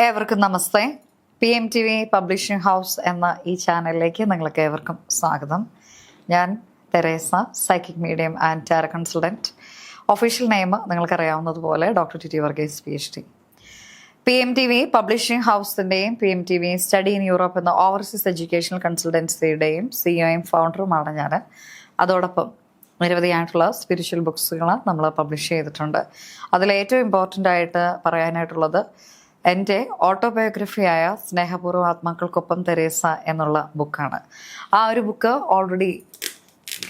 ഏവർക്കും നമസ്തേ. PMTV publishing house എന്ന ഈ ചാനലിലേക്ക് നിങ്ങൾക്ക് ഏവർക്കും സ്വാഗതം. ഞാൻ Teresa, psychic medium and tarot consultant. Official name നിങ്ങൾക്കറിയാവുന്നതുപോലെ doctor T Varghese PhD. PMTV publishing ഹൗസിൻ്റെയും PMTV സ്റ്റഡി ഇൻ യൂറോപ്പ് എന്ന ഓവർസീസ് എഡ്യൂക്കേഷണൽ കൺസൾട്ടൻസിയുടെയും സിഇഒയും ഫൗണ്ടറുമാണ് ഞാൻ. അതോടൊപ്പം നിരവധിയായിട്ടുള്ള സ്പിരിച്വൽ ബുക്സുകൾ നമ്മൾ പബ്ലിഷ് ചെയ്തിട്ടുണ്ട്. അതിലേറ്റവും ഇമ്പോർട്ടൻ്റ് ആയിട്ട് പറയാനായിട്ടുള്ളത് എൻ്റെ ഓട്ടോബയോഗ്രഫിയായ സ്നേഹപൂർവ്വം ആത്മാക്കൾക്കൊപ്പം തെരേസ എന്നുള്ള ബുക്കാണ്. ആ ഒരു ബുക്ക് ഓൾറെഡി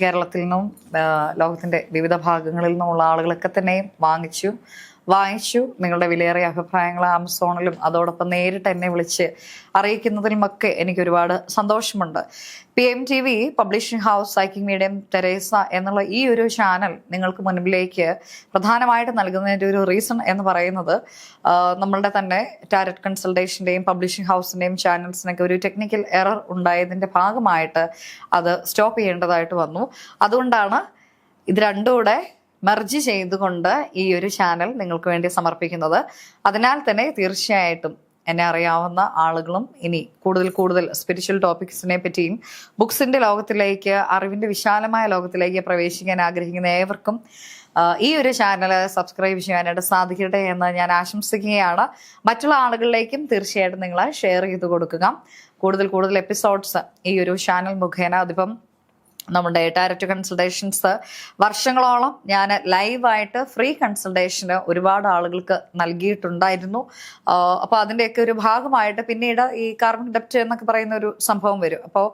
കേരളത്തിൽ നിന്നും ലോകത്തിൻ്റെ വിവിധ ഭാഗങ്ങളിൽ നിന്നുമുള്ള ആളുകളൊക്കെ തന്നെയും വായിച്ചു. നിങ്ങളുടെ വിലയേറിയ അഭിപ്രായങ്ങൾ ആമസോണിലും അതോടൊപ്പം നേരിട്ട് എന്നെ വിളിച്ച് അറിയിക്കുന്നതിലുമൊക്കെ എനിക്ക് ഒരുപാട് സന്തോഷമുണ്ട്. PMTV publishing house psychic medium Teresa എന്നുള്ള ഈ ഒരു ചാനൽ നിങ്ങൾക്ക് മുൻപിലേക്ക് പ്രധാനമായിട്ട് നൽകുന്നതിൻ്റെ ഒരു റീസൺ എന്ന് പറയുന്നത് നമ്മളുടെ തന്നെ ടാരറ്റ് കൺസൾട്ടേഷൻ്റെയും പബ്ലിഷിംഗ് ഹൗസിൻ്റെയും ചാനൽസിനൊക്കെ ഒരു ടെക്നിക്കൽ എറർ ഉണ്ടായതിൻ്റെ ഭാഗമായിട്ട് അത് സ്റ്റോപ്പ് ചെയ്യേണ്ടതായിട്ട് വന്നു. അതുകൊണ്ടാണ് ഇത് രണ്ടും കൂടെ മെർജ് ചെയ്തുകൊണ്ട് ഈ ഒരു ചാനൽ നിങ്ങൾക്ക് വേണ്ടി സമർപ്പിക്കുന്നത്. അതിനാൽ തന്നെ തീർച്ചയായിട്ടും എന്നെ അറിയാവുന്ന ആളുകളും ഇനി കൂടുതൽ സ്പിരിച്വൽ ടോപ്പിക്സിനെ പറ്റിയും ബുക്സിൻ്റെ ലോകത്തിലേക്ക്, അറിവിൻ്റെ വിശാലമായ ലോകത്തിലേക്ക് പ്രവേശിക്കാൻ ആഗ്രഹിക്കുന്ന ഏവർക്കും ഈ ഒരു ചാനൽ സബ്സ്ക്രൈബ് ചെയ്യാനായിട്ട് സാധിക്കട്ടെ എന്ന് ഞാൻ ആശംസിക്കുകയാണ്. മറ്റുള്ള ആളുകളിലേക്കും തീർച്ചയായിട്ടും നിങ്ങൾ ഷെയർ ചെയ്ത് കൊടുക്കുക. കൂടുതൽ എപ്പിസോഡ്സ് ഈ ഒരു ചാനൽ മുഖേന, അതിപ്പം നമ്മുടെ ടാരറ്റ് കൺസൾട്ടേഷൻസ് വർഷങ്ങളോളം ഞാൻ ലൈവായിട്ട് ഫ്രീ കൺസൾട്ടേഷന് ഒരുപാട് ആളുകൾക്ക് നൽകിയിട്ടുണ്ടായിരുന്നു. അപ്പോൾ അതിൻ്റെയൊക്കെ ഒരു ഭാഗമായിട്ട് പിന്നീട് ഈ കാർമിക് ഡെപ്റ്റ് എന്നൊക്കെ പറയുന്ന ഒരു സംഭവം വരും. അപ്പോൾ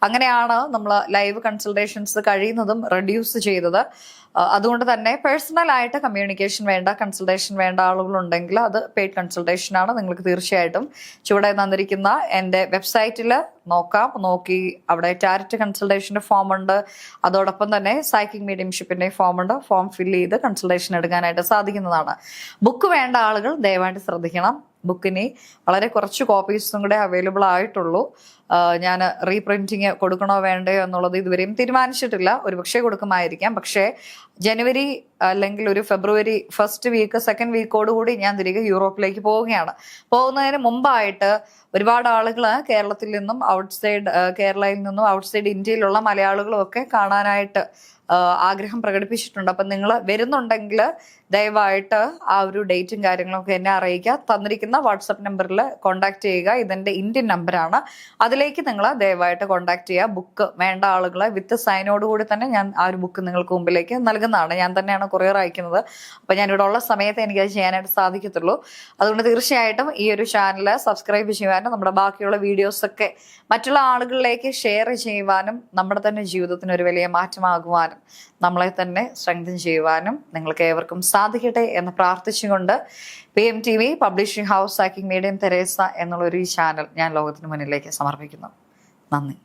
അങ്ങനെയാണ് നമ്മൾ ലൈവ് കൺസൾട്ടേഷൻസ് കഴിയുന്നതും റെഡ്യൂസ് ചെയ്തത്. അതുകൊണ്ട് തന്നെ പേഴ്സണലായിട്ട് കമ്മ്യൂണിക്കേഷൻ വേണ്ട, കൺസൾട്ടേഷൻ വേണ്ട ആളുകളുണ്ടെങ്കിൽ അത് പെയ്ഡ് കൺസൾട്ടേഷനാണ്. നിങ്ങൾക്ക് തീർച്ചയായിട്ടും ചുവടെ തന്നിരിക്കുന്ന എൻ്റെ വെബ്സൈറ്റിൽ നോക്കി അവിടെ ടാരറ്റ് കൺസൾട്ടേഷൻ്റെ ഫോം ഉണ്ട്. അതോടൊപ്പം തന്നെ സൈക്കിക് മീഡിയംഷിപ്പിൻ്റെ ഫോം ഉണ്ട്. ഫോം ഫില്ല് ചെയ്ത് കൺസൾട്ടേഷൻ എടുക്കാനായിട്ട് സാധിക്കുന്നതാണ്. ബുക്ക് വേണ്ട ആളുകൾ ദയവായിട്ട് ശ്രദ്ധിക്കണം. ബുക്കിന് വളരെ കുറച്ച് കോപ്പീസും കൂടെ അവൈലബിൾ ആയിട്ടുള്ളൂ. ഞാൻ റീപ്രിന്റിങ് കൊടുക്കണോ വേണ്ടയോ എന്നുള്ളത് ഇതുവരെയും തീരുമാനിച്ചിട്ടില്ല. ഒരുപക്ഷെ കൊടുക്കുമായിരിക്കാം. പക്ഷേ ജനുവരി അല്ലെങ്കിൽ ഒരു ഫെബ്രുവരി ഫസ്റ്റ് വീക്ക്, സെക്കൻഡ് വീക്കോടുകൂടി ഞാൻ തിരികെ യൂറോപ്പിലേക്ക് പോവുകയാണ്. പോകുന്നതിന് മുമ്പായിട്ട് ഒരുപാട് ആളുകൾ കേരളത്തിൽ നിന്നും ഔട്ട്സൈഡ് കേരളയിൽ നിന്നും ഔട്ട്സൈഡ് ഇന്ത്യയിലുള്ള മലയാളികളും ഒക്കെ കാണാനായിട്ട് ആഗ്രഹം പ്രകടിപ്പിച്ചിട്ടുണ്ട്. അപ്പം നിങ്ങൾ വരുന്നുണ്ടെങ്കിൽ ദയവായിട്ട് ആ ഒരു ഡേറ്റും കാര്യങ്ങളൊക്കെ എന്നെ അറിയിക്കുക. തന്നിരിക്കുന്ന വാട്സപ്പ് നമ്പറിൽ കോൺടാക്ട് ചെയ്യുക. ഇതെൻ്റെ ഇന്ത്യൻ നമ്പറാണ്. അതിലേക്ക് നിങ്ങൾ ദയവായിട്ട് കോൺടാക്ട് ചെയ്യുക. ബുക്ക് വേണ്ട ആളുകളെ വിത്ത് സൈനോടുകൂടി തന്നെ ഞാൻ ആ ഒരു ബുക്ക് നിങ്ങൾക്ക് മുമ്പിലേക്ക് നൽകുന്നതാണ്. ഞാൻ തന്നെയാണ് കൊറിയർ അയക്കുന്നത്. അപ്പം ഞാനിവിടെ ഉള്ള സമയത്ത് എനിക്കത് ചെയ്യാനായിട്ട് സാധിക്കത്തുള്ളൂ. അതുകൊണ്ട് തീർച്ചയായിട്ടും ഈ ഒരു ചാനൽ സബ്സ്ക്രൈബ് ചെയ്യുവാനും നമ്മുടെ ബാക്കിയുള്ള വീഡിയോസൊക്കെ മറ്റുള്ള ആളുകളിലേക്ക് ഷെയർ ചെയ്യുവാനും നമ്മുടെ തന്നെ ജീവിതത്തിന് ഒരു വലിയ മാറ്റമാകുവാനും നമ്മളെ തന്നെ സ്ട്രെങ്തൻ ചെയ്യുവാനും നിങ്ങൾക്ക് ഏവർക്കും സാധിക്കട്ടെ എന്ന് പ്രാർത്ഥിച്ചുകൊണ്ട് PMTV publishing house psychic medium Teresa എന്നുള്ളൊരു ചാനൽ ഞാൻ ലോകത്തിന് മുന്നിലേക്ക് സമർപ്പിക്കുന്നു. നന്ദി.